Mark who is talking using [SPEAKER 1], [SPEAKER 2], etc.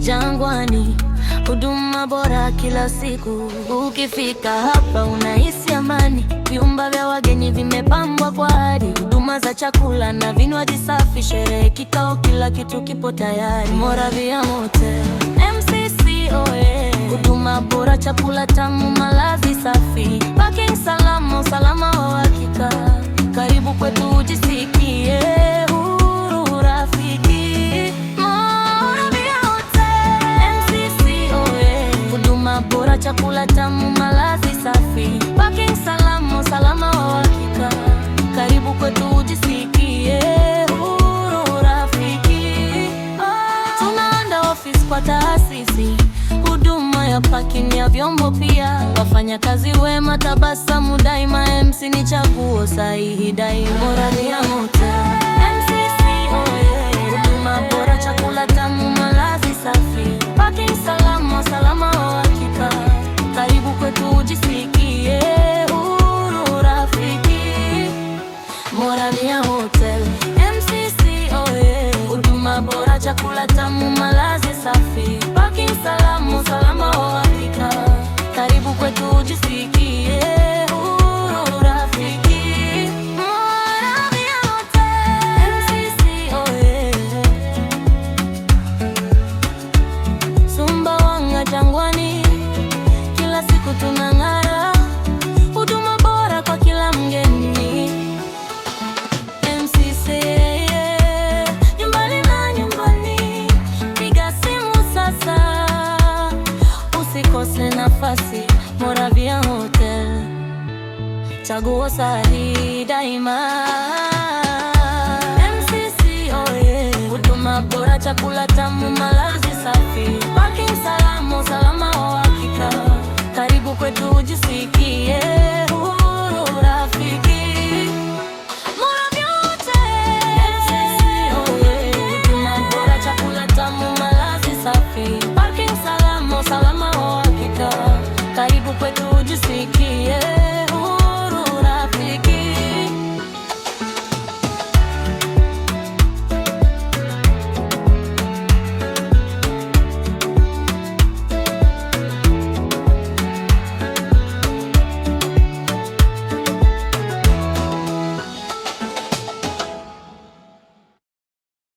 [SPEAKER 1] Jangwani, huduma bora kila siku. Ukifika hapa unahisi amani. Vyumba vya wageni vimepambwa kwa hari. Huduma za chakula na vinywaji safi. Sherehe, kikao, kila kitu kipo tayari. Moravia Motel MCCOA, huduma bora, chakula tamu, malazi safi, parking salama, usalama wa uhakika. Karibu kwetu ujisikie huru, rafiki. Moravia Motel MCCOA, huduma bora, chakula tamu, malazi safi, parking salama, usalama wa uhakika. Karibu kwetu ujisikie huru, rafiki. Tunaanda ofisi kwa taasisi, huduma ya parking ya vyombo pia. Wafanyakazi wema, tabasamu daima, MC ni chaguo sahihi daima. Moravia Motel MCCOA, huduma bora, chakula tamu, malazi safi, parking salama, usalama wa uhakika. Karibu kwetu ujisikie huru, rafiki. Moravia Motel MCCOA, huduma bora, chakula tamu, malazi safi, parking salama, usalama wa uhakika. Karibu kwetu ujisikie huru, rafiki. Moravia Motel MCCOA, Sumbawanga, Jangwani, kila siku tunang'ara. Huduma bora kwa kila mgeni. MCCOA, nyumbani na nyumbani. Piga simu sasa, usikose nafasi. Moravia Motel, chaguo sahihi daima. MCCOA, huduma bora, chakula tamu, malazi safi, parking salama, usalama wa uhakika. Karibu kwetu ujisikie